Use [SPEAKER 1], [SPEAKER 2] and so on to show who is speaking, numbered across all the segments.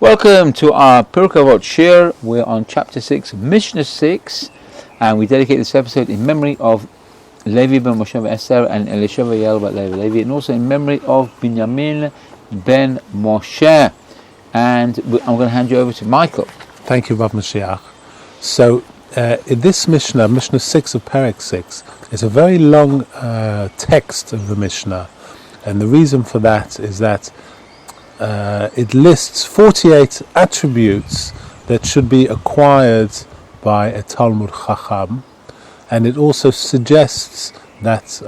[SPEAKER 1] Welcome to our Pirkei Avot shir. We're on chapter 6, Mishna 6, and we dedicate this episode in memory of Levy ben Moshe ben Esther and Elisha Yael ben Levy, and also in memory of Binyamin ben Moshe. And I'm going to hand you over to Michael.
[SPEAKER 2] Thank you, Rav Mashiach. So, in this Mishnah, Mishnah 6 of Perek 6, is a very long text of the Mishnah, and the reason for that is that it lists 48 attributes that should be acquired by a Talmud Chacham, and it also suggests that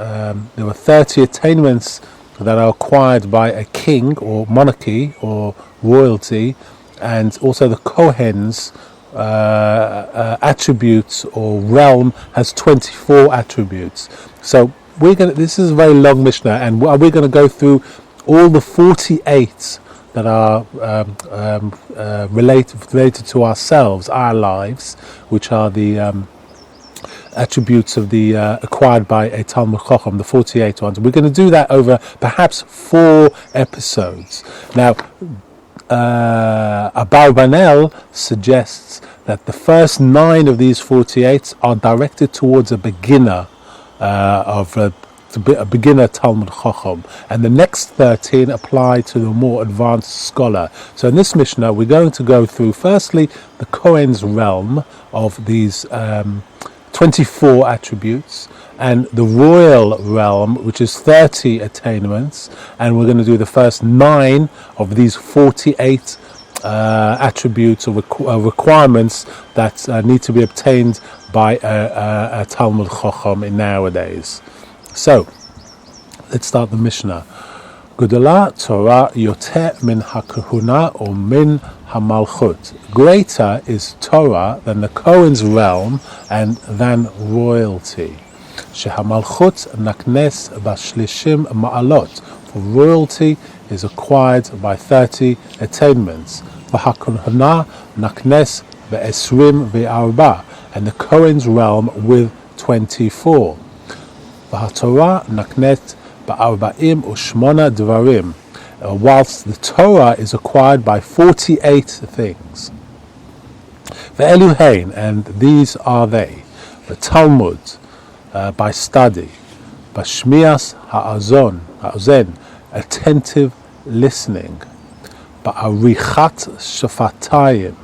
[SPEAKER 2] there were 30 attainments that are acquired by a king or monarchy or royalty, and also the Kohen's attributes or realm has 24 attributes. So this is a very long Mishnah, and we're going to go through all the 48 that are related to ourselves, our lives, which are the attributes of the acquired by a Talmud Chacham, the 48 ones. We're going to do that over perhaps 4 episodes. Now, Abarbanel suggests that the first 9 of these 48 are directed towards a beginner a beginner Talmud Chacham, and the next 13 apply to the more advanced scholar. So in this Mishnah, we're going to go through firstly the Kohen's realm of these 24 attributes, and the royal realm, which is 30 attainments, and we're going to do the first 9 of these 48 attributes or requirements that need to be obtained by a Talmud Chacham in nowadays. So, let's start the Mishnah. Gudala Torah yoter min hakahuna or min hamalchut. Greater is Torah than the Kohen's realm and than royalty. Shehamalchut naknes bashlishim ma'alot. For royalty is acquired by 30 attainments. V'hakahuna naknes be'esrim ve'arba. And the Kohen's realm with 24. Torah naknet ba'arba'im u'shmona dvarim, whilst the Torah is acquired by 48 things. Ve'eluhein, and these are they: the Talmud, by study; b'shmias ha'ozen, attentive listening; ba'arichat shafatayim,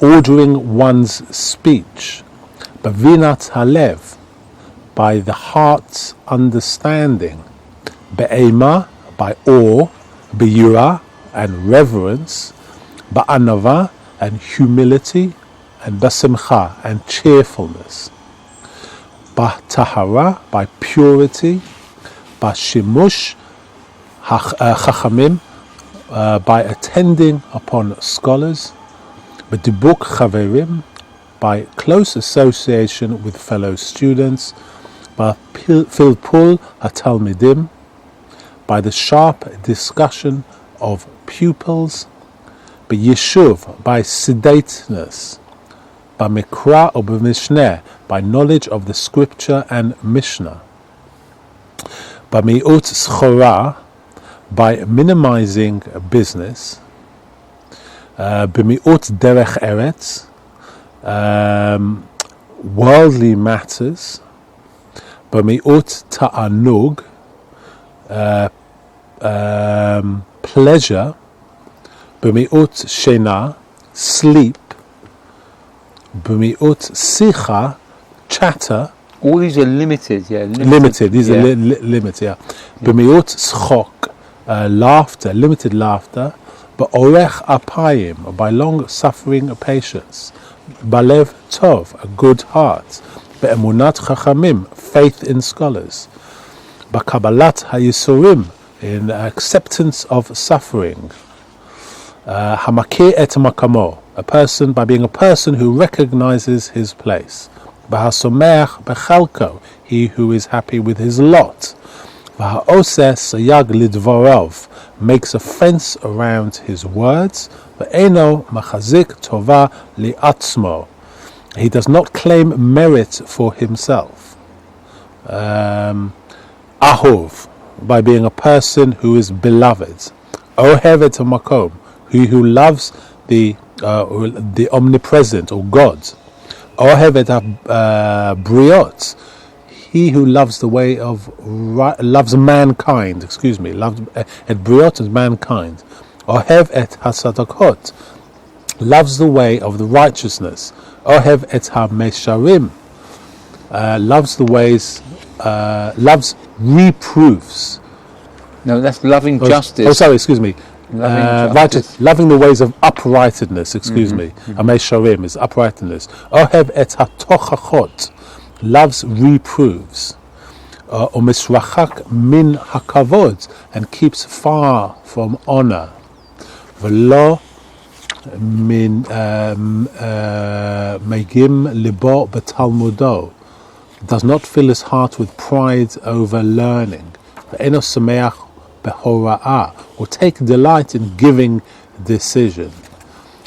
[SPEAKER 2] ordering one's speech; B'vinat halev, by the heart's understanding; Be'ema, by awe; Be'yura, and reverence; Ba'anava, and humility; and B'simcha, and cheerfulness; Ba'tahara, by purity; Ba'shimush chachamim, by attending upon scholars; B'dibuk chaverim, by close association with fellow students; by filpul hatalmidim, by the sharp discussion of pupils; by yeshuv, by sedateness; by mikra or by mishneh, by knowledge of the scripture and Mishna; by mi'ut schora, by minimizing business; by mi'ut derech eretz, worldly matters; b'mi'ut ta'anug, pleasure; b'mi'ut shena, sleep; b'mi'ut sicha, chatter.
[SPEAKER 1] All these are limited, yeah.
[SPEAKER 2] Limited. These are limited, yeah. B'mi'ut schok, laughter, limited laughter; b'orech apayim, by long-suffering patience; Balev Tov, a good heart; Be'emunat Chachamim, faith in scholars; Ba'kabalat Hayisurim, in acceptance of suffering; Hamakir et Makamo, by being a person who recognizes his place; Ba'hasomeach Bechalko, he who is happy with his lot; Ba'haoseh Sayag Lidvorov, makes a fence around his words; Ve'eno machazik tova li'atzmo, he does not claim merit for himself. Ahov, by being a person who is beloved. Ohev et hamakom, he who loves the omnipresent or God. Ohev et briot, he who loves the way of loves mankind. Loves et briot is mankind. Ohev et hasadakot, loves the way of the righteousness. Ohev et ha-mesharim, loves the ways, loves reproofs.
[SPEAKER 1] No, that's loving justice.
[SPEAKER 2] Loving the ways of uprightness. Ha-mesharim is uprightness. Ohev et ha-tochachot, loves reproofs. Umisrachak min hakavod, and keeps far from honor. V'lo min megim libo b'talmudo, does not fill his heart with pride over learning. Ve'eno sameach behora'ah, or take delight in giving decision.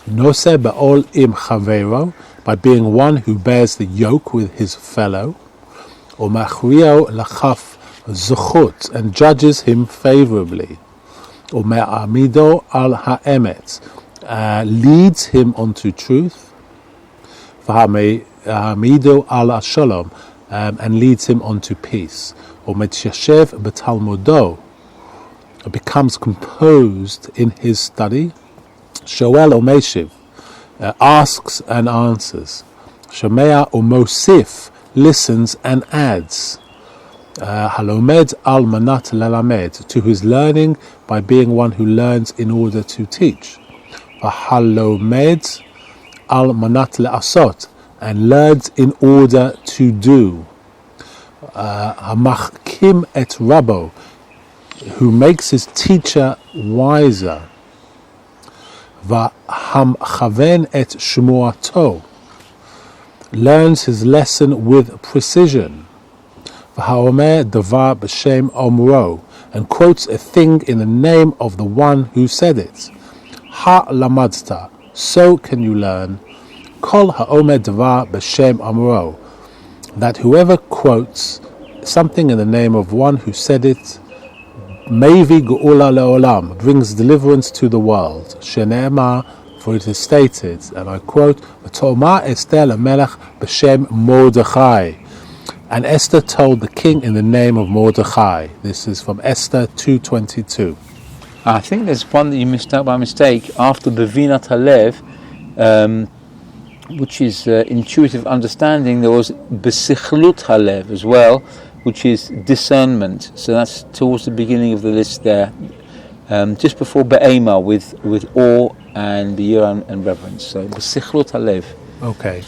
[SPEAKER 2] Noseh be'ol im chavero, by being one who bears the yoke with his fellow. Or machrio lachaf zuchut, and judges him favorably. Or me'amido al ha'emet, leads him onto truth. V'ha'amido al shalom, and leads him onto peace. Or me'tshashev b'talmudo, becomes composed in his study. Shoel or meshiv, asks and answers. Shomea or mosif, listens and adds. Halomed al manat lalamed, to his learning by being one who learns in order to teach. Halomed al manat le'asot, and learns in order to do. Hamachkim et rabo, who makes his teacher wiser. V'hamchaven et shmuato, learns his lesson with precision. V'haomer davar b'shem omro, and quotes a thing in the name of the one who said it. Ha lamadta, so can you learn. Kol haomer davar b'shem omro, that whoever quotes something in the name of one who said it, Mevi Geula Leolam, brings deliverance to the world. Shene'emar, for it is stated, and I quote, V'tomar Esther lemelech b'shem Mordechai, and Esther told the king in the name of Mordechai. This is from Esther 2:22.
[SPEAKER 1] I think there's one that you missed out by mistake after Bevinat Halev, which is intuitive understanding. There was Besichlut Halev as well, which is discernment. So that's towards the beginning of the list there, just before Be'ema, with awe and yira and reverence. So B'sichlot halev. Okay.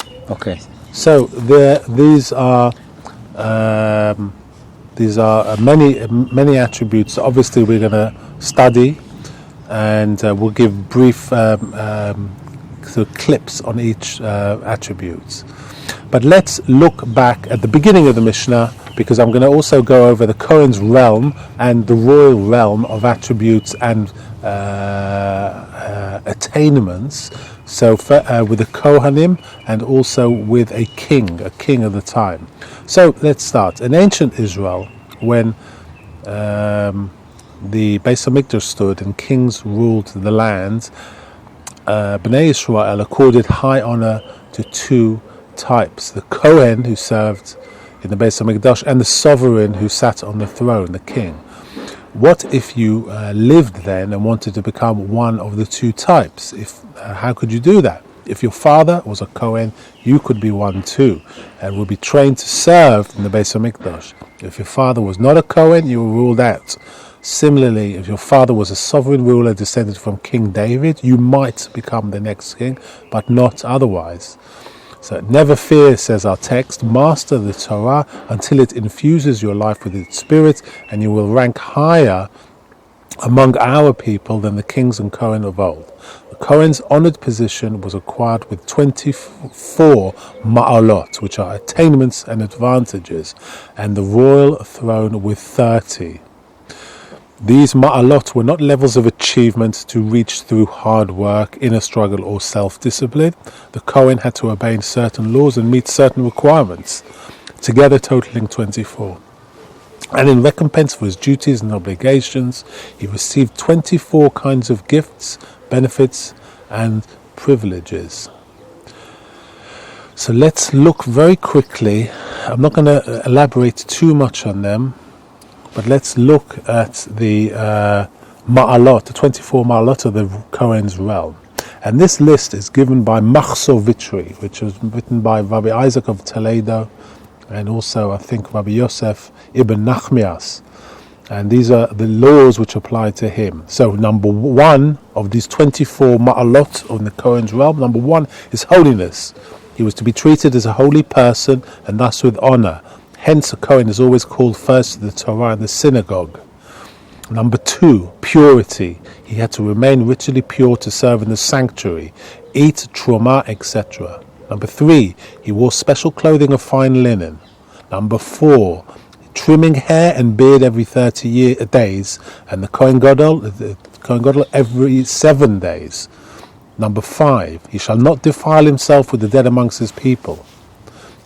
[SPEAKER 1] So these are many attributes. Obviously, we're going to study, and we'll give brief sort of clips on each attribute. But let's look back at the beginning of the Mishnah, because I'm going to also go over the Kohen's realm and the royal realm of attributes and attainments. So with the Kohanim and also with a king of the time. So let's start. In ancient Israel, when the Beis HaMikdash stood and kings ruled the land, Bnei Israel accorded high honor to two types: the Kohen, who served in the Beis HaMikdash, and the sovereign who sat on the throne, the king. What if you lived then and wanted to become one of the two types? How could you do that? If your father was a Kohen, you could be one too, and would be trained to serve in the Beis HaMikdash. If your father was not a Kohen, you were ruled out. Similarly, if your father was a sovereign ruler descended from King David, you might become the next king, but not otherwise. So never fear, says our text, master the Torah until it infuses your life with its spirit, and you will rank higher among our people than the kings and Kohen of old. The Kohen's honored position was acquired with 24 ma'alot, which are attainments and advantages, and the royal throne with 30. These ma'alot were not levels of achievement to reach through hard work, inner struggle, or self-discipline. The Kohen had to obey certain laws and meet certain requirements, together totaling 24.
[SPEAKER 2] And in recompense for his duties and obligations, he received 24 kinds of gifts, benefits, and privileges. So let's look very quickly. I'm not going to elaborate too much on them, but let's look at the ma'alot, the 24 ma'alot of the Kohen's realm. And this list is given by Machzor Vitri, which was written by Rabbi Isaac of Toledo, and also I think Rabbi Yosef ibn Nachmias. And these are the laws which apply to him. So number one of these 24 ma'alot of the Kohen's realm, number one is holiness. He was to be treated as a holy person and thus with honor. Hence a Kohen is always called first to the Torah in the synagogue. Number two, purity. He had to remain ritually pure to serve in the sanctuary, eat truma, etc. Number three, he wore special clothing of fine linen. Number four, trimming hair and beard every 30 days, and the Kohen Gadol every 7 days. Number five, he shall not defile himself with the dead amongst his people.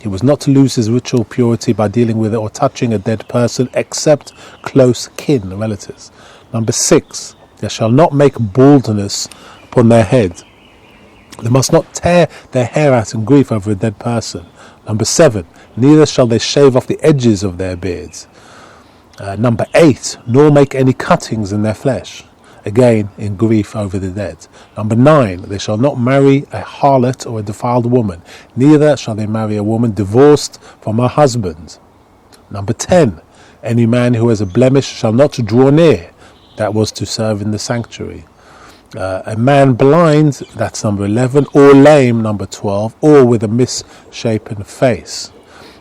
[SPEAKER 2] He was not to lose his ritual purity by dealing with or touching a dead person except close kin, relatives. Number six, they shall not make baldness upon their head. They must not tear their hair out in grief over a dead person. Number seven, neither shall they shave off the edges of their beards. Number eight, nor make any cuttings in their flesh, again in grief over the dead. Number nine, they shall not marry a harlot or a defiled woman, neither shall they marry a woman divorced from her husband. Number 10, any man who has a blemish shall not draw near, that was to serve in the sanctuary. A man blind, that's number 11, or lame, number 12, or with a misshapen face.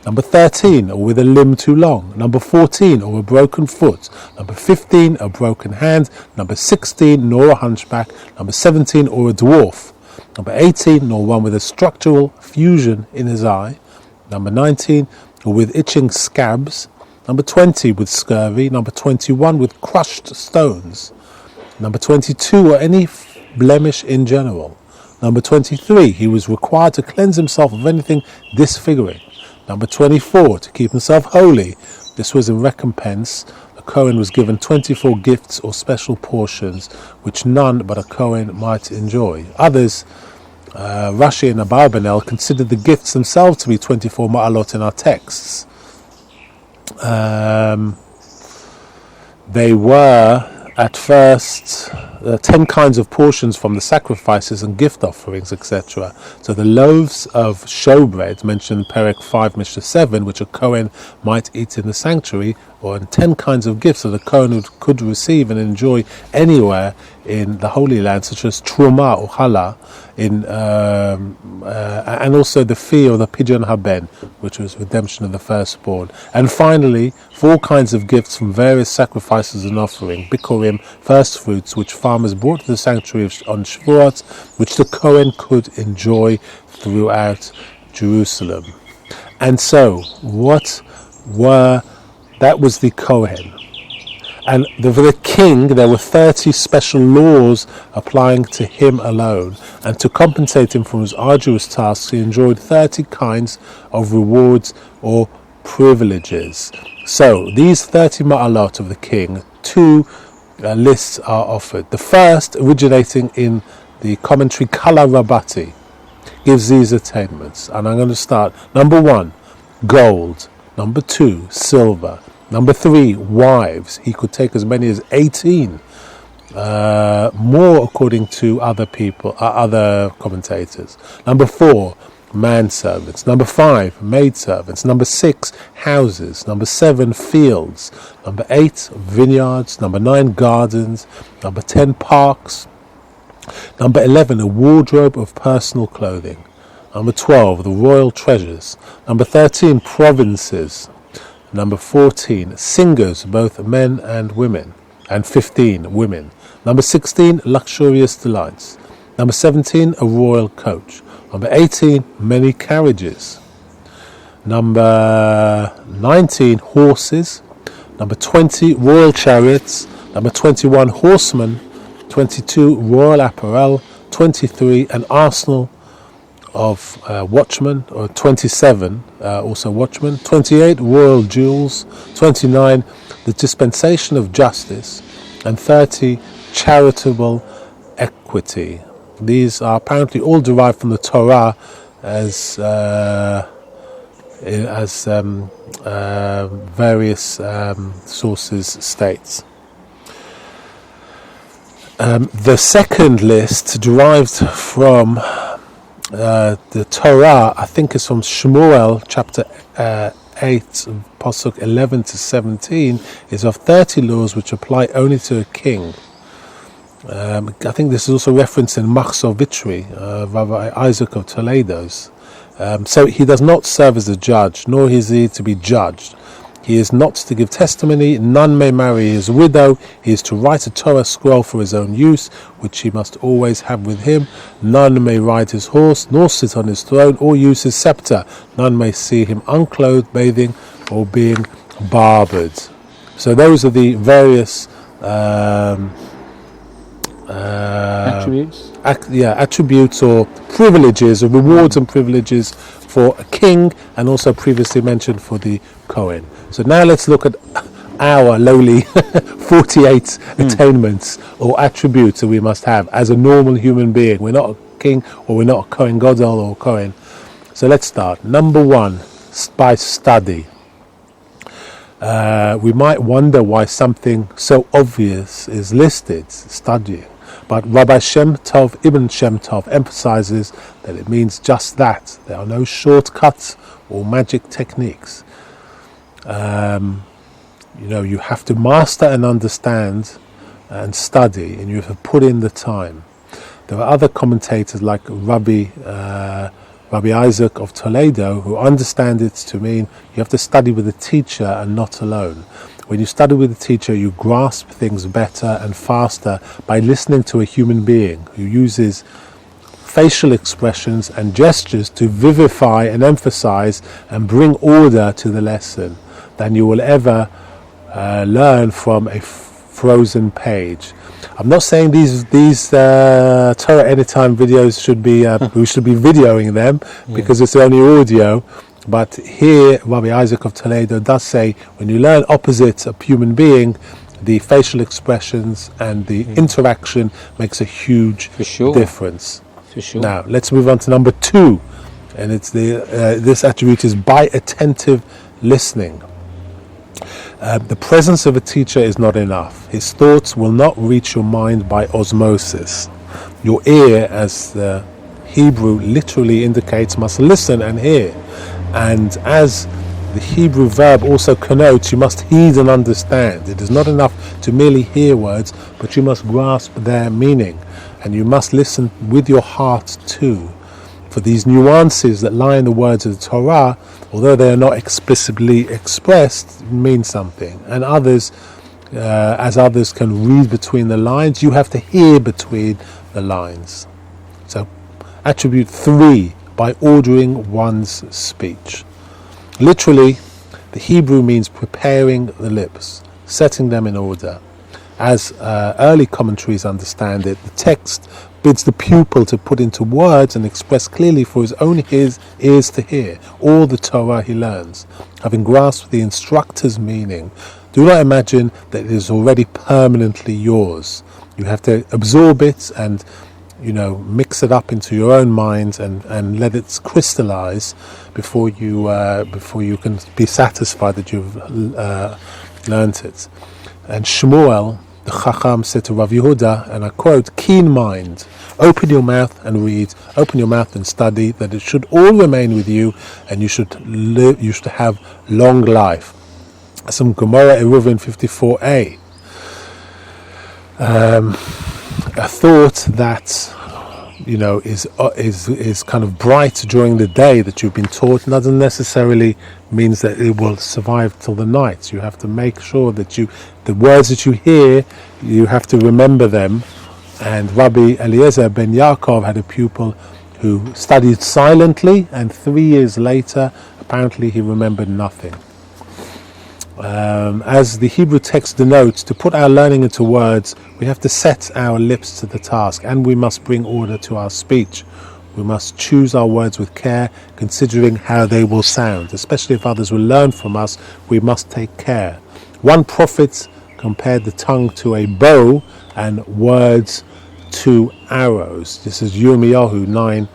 [SPEAKER 2] Number 13, or with a limb too long. Number 14, or a broken foot. Number 15, a broken hand. Number 16, nor a hunchback. Number 17, or a dwarf. Number 18, nor one with a structural fusion in his eye. Number 19, or with itching scabs. Number 20, with scurvy. Number 21, with crushed stones. Number 22, or any blemish in general. Number 23, he was required to cleanse himself of anything disfiguring. Number 24, to keep himself holy. This was in recompense. A Kohen was given 24 gifts or special portions, which none but a Kohen might enjoy. Others, Rashi and Abarbanel, considered the gifts themselves to be 24 ma'alot in our texts. They were, at first, 10 kinds of portions from the sacrifices and gift offerings, etc. So the loaves of showbread, mentioned in Perek 5, Mishna 7, which a Kohen might eat in the sanctuary, or 10 kinds of gifts that a Kohen could receive and enjoy anywhere in the Holy Land, such as truma or challah, and also the fee or the pidyon haben, which was redemption of the firstborn. And finally, 4 kinds of gifts from various sacrifices and offering, bikurim, first fruits, which farmers brought to the sanctuary on Shavuot, which the Kohen could enjoy throughout Jerusalem. And so, that was the Kohen. And for the king, there were 30 special laws applying to him alone. And to compensate him for his arduous tasks, he enjoyed 30 kinds of rewards or privileges. So, these 30 ma'alot of the king, 2 lists are offered. The first, originating in the commentary Kala Rabati, gives these attainments. And I'm going to start. Number 1, gold. Number 2, silver. Number 3, wives. He could take as many as 18. More according to other commentators. Number 4, manservants. Number 5, maidservants. Number 6, houses. Number 7, fields. Number 8, vineyards. Number 9, gardens. Number 10, parks. Number 11, a wardrobe of personal clothing. Number 12, the royal treasures. Number 13, provinces. Number 14, singers, both men and women. And 15, women. Number 16, luxurious delights. Number 17, a royal coach. Number 18, many carriages. Number 19, horses. Number 20, royal chariots. Number 21, horsemen. 22, royal apparel. 23, an arsenal of watchmen, or 27 also watchmen, 28 royal jewels, 29 the dispensation of justice, and 30 charitable equity. These are apparently all derived from the Torah as various sources states. The second list derived from the Torah, I think is from Shmuel chapter 8, Pasuk 11 to 17, is of 30 laws which apply only to a king. I think this is also referenced in Machzor Vitri, Rabbi Isaac of Toledo's. So he does not serve as a judge, nor is he to be judged. He is not to give testimony, none may marry his widow, he is to write a Torah scroll for his own use, which he must always have with him. None may ride his horse, nor sit on his throne, or use his scepter. None may see him unclothed, bathing, or being barbered. So those are the various
[SPEAKER 1] attributes?
[SPEAKER 2] Attributes or privileges, or rewards and privileges for a king, and also previously mentioned for the Kohen. So now let's look at our lowly 48 attainments or attributes that we must have as a normal human being. We're not a king, or we're not a Kohen Gadol or Kohen. So let's start. Number one, by study. We might wonder why something so obvious is listed, studying. But Rabbi Ibn Shem Tov emphasizes that it means just that. There are no shortcuts or magic techniques. You have to master and understand and study, and you have to put in the time. There are other commentators like Rabbi Isaac of Toledo who understand it to mean you have to study with a teacher and not alone. When you study with a teacher, you grasp things better and faster by listening to a human being who uses facial expressions and gestures to vivify and emphasize and bring order to the lesson than you will ever learn from a frozen page. I'm not saying these Torah Anytime videos should be we should be videoing them because it's only audio. But here, Rabbi Isaac of Toledo does say, when you learn opposite a human being, the facial expressions and the interaction makes a huge difference.
[SPEAKER 1] For sure.
[SPEAKER 2] Now, let's move on to number two, and it's this attribute is by attentive listening. The presence of a teacher is not enough. His thoughts will not reach your mind by osmosis. Your ear, as the Hebrew literally indicates, must listen and hear. And as the Hebrew verb also connotes, you must heed and understand. It is not enough to merely hear words, but you must grasp their meaning. And you must listen with your heart too. For these nuances that lie in the words of the Torah, although they are not explicitly expressed, mean something. And others, as others can read between the lines, you have to hear between the lines. So, attribute 3, by ordering one's speech. Literally, the Hebrew means preparing the lips, setting them in order. As early commentaries understand it, the text bids the pupil to put into words and express clearly for his own ears to hear all the Torah he learns. Having grasped the instructor's meaning, do not imagine that it is already permanently yours. You have to absorb it and mix it up into your own mind and let it crystallize before you can be satisfied that you've learnt it. And Shmuel, the Chacham, said to Rav Yehuda, and I quote, "Keen mind, open your mouth and read, open your mouth and study, that it should all remain with you, and you should have long life." Some Gemara Eruvin 54a. A thought that is kind of bright during the day that you've been taught doesn't necessarily means that it will survive till the night. You have to make sure that the words that you hear, you have to remember them. And Rabbi Eliezer ben Yaakov had a pupil who studied silently, and 3 years later, apparently he remembered nothing. As the Hebrew text denotes, to put our learning into words, we have to set our lips to the task, and we must bring order to our speech. We must choose our words with care, considering how they will sound. Especially if others will learn from us, we must take care. One prophet compared the tongue to a bow and words to arrows. This is Yirmiyahu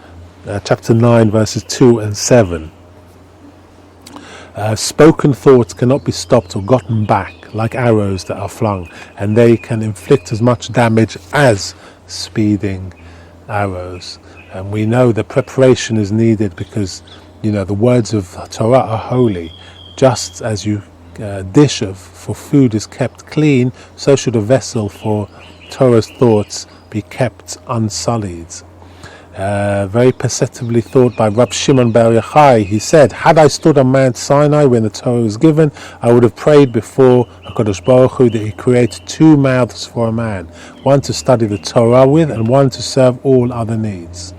[SPEAKER 2] chapter 9, verses 2 and 7. Spoken thoughts cannot be stopped or gotten back like arrows that are flung, and they can inflict as much damage as speeding arrows. And we know that preparation is needed because, the words of Torah are holy. Just as dish for food is kept clean, so should a vessel for Torah's thoughts be kept unsullied. Very perceptibly thought by Rab Shimon Bar Yochai. He said, had I stood on Mount Sinai when the Torah was given, I would have prayed before HaKadosh Baruch Hu that he create 2 mouths for a man, one to study the Torah with and one to serve all other needs.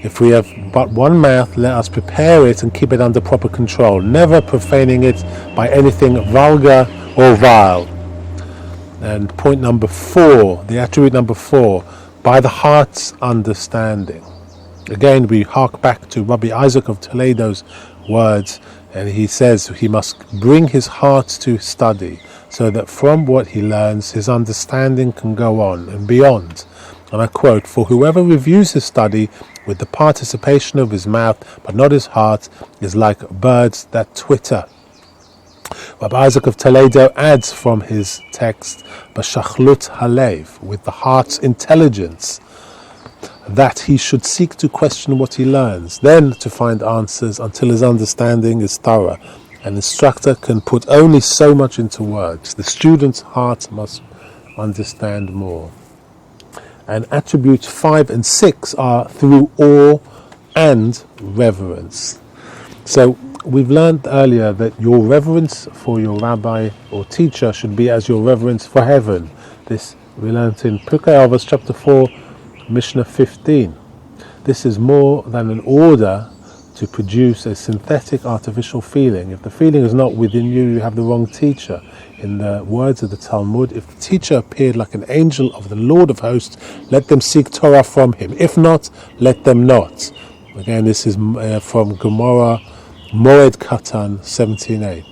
[SPEAKER 2] If we have but one mouth, let us prepare it and keep it under proper control, never profaning it by anything vulgar or vile. And point number 4, the attribute number 4, by the heart's understanding. Again, we hark back to Rabbi Isaac of Toledo's words, and he says he must bring his heart to study, so that from what he learns, his understanding can go on and beyond. And I quote, for whoever reviews his study with the participation of his mouth, but not his heart, is like birds that twitter. Rabbi Isaac of Toledo adds from his text, B'shachlut halev, with the heart's intelligence, that he should seek to question what he learns, then to find answers until his understanding is thorough. An instructor can put only so much into words. The student's heart must understand more. And attributes 5 and 6 are through awe and reverence. So we've learned earlier that your reverence for your rabbi or teacher should be as your reverence for heaven. This we learned in Pirkei Avot chapter 4, Mishna 15. This is more than an order to produce a synthetic artificial feeling. If the feeling is not within you, you have the wrong teacher. In the words of the Talmud, if the teacher appeared like an angel of the Lord of hosts, let them seek Torah from him. If not, let them not. Again, this is from Gemara, Moed Katan 17a.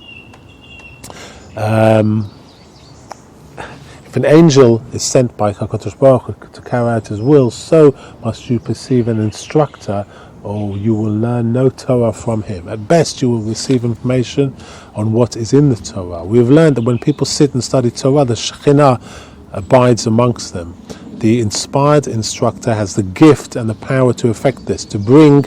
[SPEAKER 2] If an angel is sent by HaKadosh Baruch Hu to carry out his will, so must you perceive an instructor, or you will learn no Torah from him. At best, you will receive information on what is in the Torah. We have learned that when people sit and study Torah, the Shekhinah abides amongst them. The inspired instructor has the gift and the power to effect this, to bring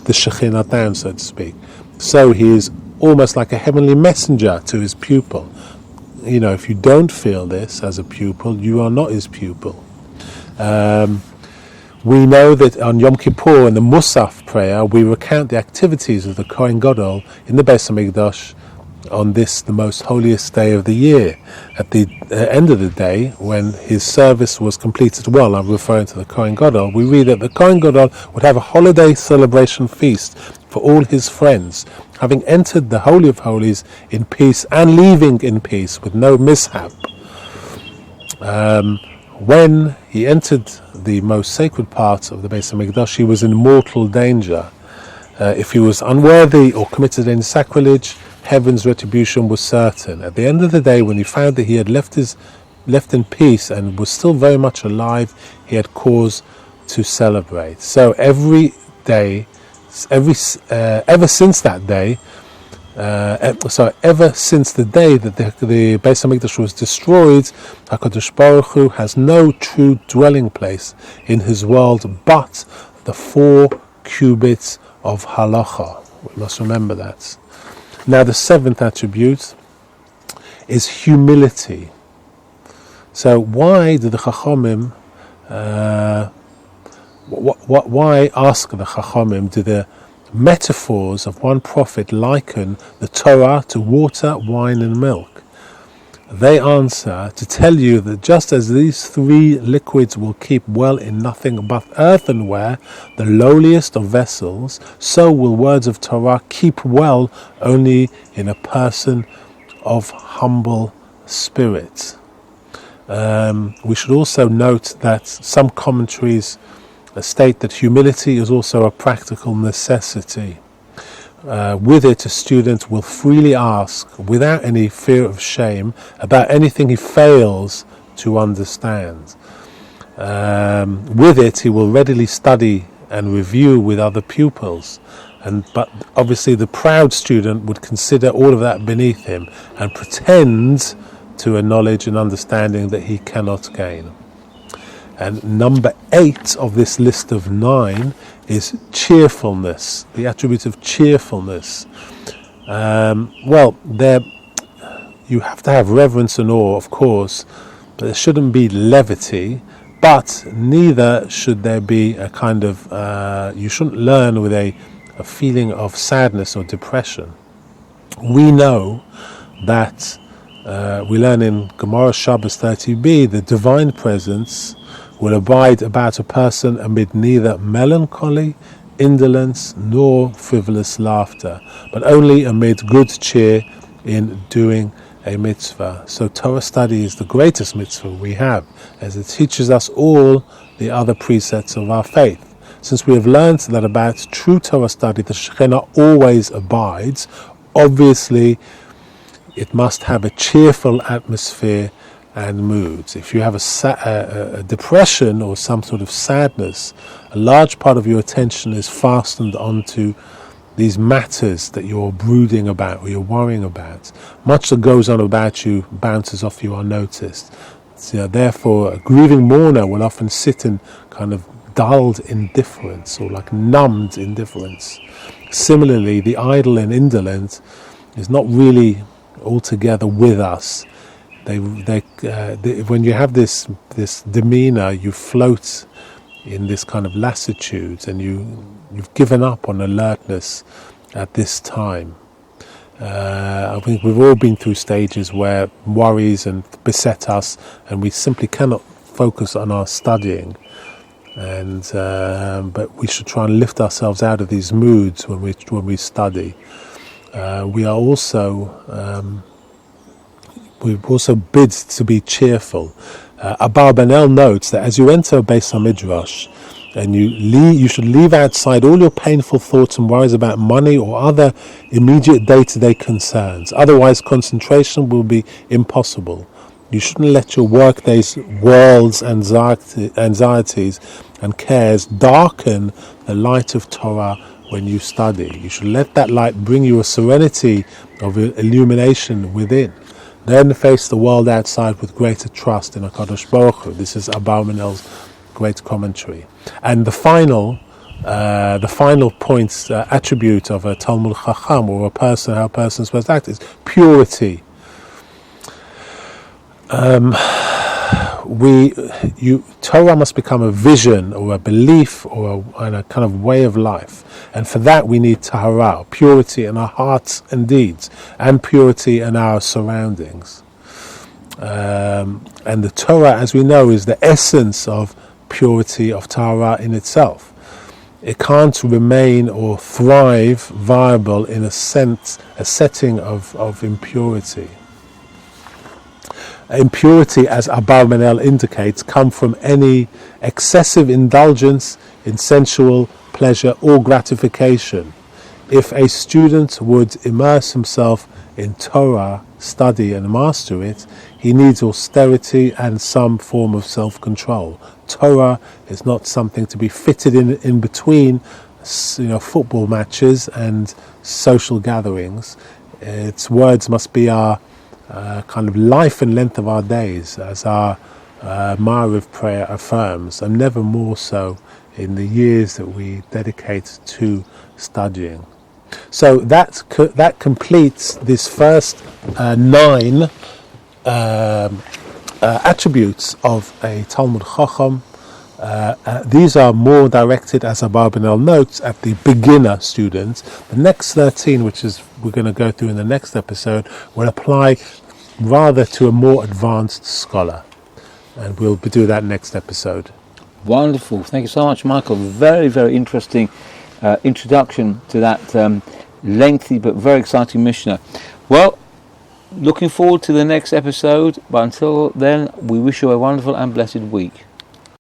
[SPEAKER 2] the Shekhinah down, so to speak. So he is almost like a heavenly messenger to his pupil. If you don't feel this as a pupil, you are not his pupil. We know that on Yom Kippur in the Musaf prayer, we recount the activities of the Kohen Gadol in the Beis HaMikdash on this, the most holiest day of the year. At the end of the day, when his service was completed well, I'm referring to the Kohen Gadol, we read that the Kohen Gadol would have a holiday celebration feast for all his friends, having entered the Holy of Holies in peace and leaving in peace with no mishap. When he entered the most sacred part of the Beis HaMikdash, he was in mortal danger. If he was unworthy or committed any sacrilege, heaven's retribution was certain. At the end of the day, when he found that he had left in peace and was still very much alive, he had cause to celebrate. So every day, ever since that day, ever since the day that the Beis HaMikdash was destroyed, HaKadosh Baruch Hu has no true dwelling place in his world but the 4 cubits of halacha. We must remember that. Now the 7th attribute is humility. So why do the Chachamim, why ask the Chachamim, do the metaphors of one prophet liken the Torah to water, wine and milk? They answer to tell you that just as these 3 liquids will keep well in nothing but earthenware, the lowliest of vessels, so will words of Torah keep well only in a person of humble spirit. We should also note that some commentaries state that humility is also a practical necessity. With it, a student will freely ask, without any fear of shame, about anything he fails to understand. With it, he will readily study and review with other pupils. But obviously the proud student would consider all of that beneath him and pretend to a knowledge and understanding that he cannot gain. And number 8 of this list of 9 is cheerfulness, the attribute of cheerfulness. You have to have reverence and awe, of course, but there shouldn't be levity, but neither should there be a kind of, you shouldn't learn with a feeling of sadness or depression. We know that, we learn in Gemara Shabbos 30b, the divine presence will abide about a person amid neither melancholy, indolence, nor frivolous laughter, but only amid good cheer in doing a mitzvah. So Torah study is the greatest mitzvah we have, as it teaches us all the other precepts of our faith. Since we have learned that about true Torah study, the Shekhinah always abides, obviously it must have a cheerful atmosphere and moods. If you have a depression or some sort of sadness, a large part of your attention is fastened onto these matters that you're brooding about or you're worrying about. Much that goes on about you bounces off you unnoticed. So, therefore, a grieving mourner will often sit in kind of dulled indifference or like numbed indifference. Similarly, the idle and indolent is not really altogether with us. When you have this demeanor, you float in this kind of lassitude, and you've given up on alertness at this time. I think we've all been through stages where worries and beset us, and we simply cannot focus on our studying. But we should try and lift ourselves out of these moods when we study. We're also bid to be cheerful. Abarbanel notes that as you enter a Beis HaMidrash, and you should leave outside all your painful thoughts and worries about money or other immediate day-to-day concerns. Otherwise, concentration will be impossible. You shouldn't let your workday's world's anxieties and cares darken the light of Torah when you study. You should let that light bring you a serenity of illumination within. Then face the world outside with greater trust in HaKadosh Baruch Hu. This is Abarbanel's great commentary. And the final point, attribute of a Talmud Chacham, or how a person is supposed to act, is purity. Torah must become a vision or a belief or a kind of way of life, and for that we need tahara, purity in our hearts and deeds, and purity in our surroundings. And the Torah, as we know, is the essence of purity, of tahara in itself. It can't remain or thrive viable in a setting of impurity. Impurity, as Abarbanel indicates, come from any excessive indulgence in sensual pleasure or gratification. If a student would immerse himself in Torah, study and master it, he needs austerity and some form of self-control. Torah is not something to be fitted in between, football matches and social gatherings. Its words must be our kind of life and length of our days, as our Ma'ariv prayer affirms, and never more so in the years that we dedicate to studying. So that completes this first 9 attributes of a Talmud Chacham. These are more directed, as Abarbanel notes, at the beginner students. The next 13, which is we're going to go through in the next episode, will apply rather to a more advanced scholar. And we'll do that next episode.
[SPEAKER 1] Wonderful. Thank you so much, Michael. Very, very interesting introduction to that lengthy but very exciting Mishnah. Well, looking forward to the next episode, but until then, we wish you a wonderful and blessed week.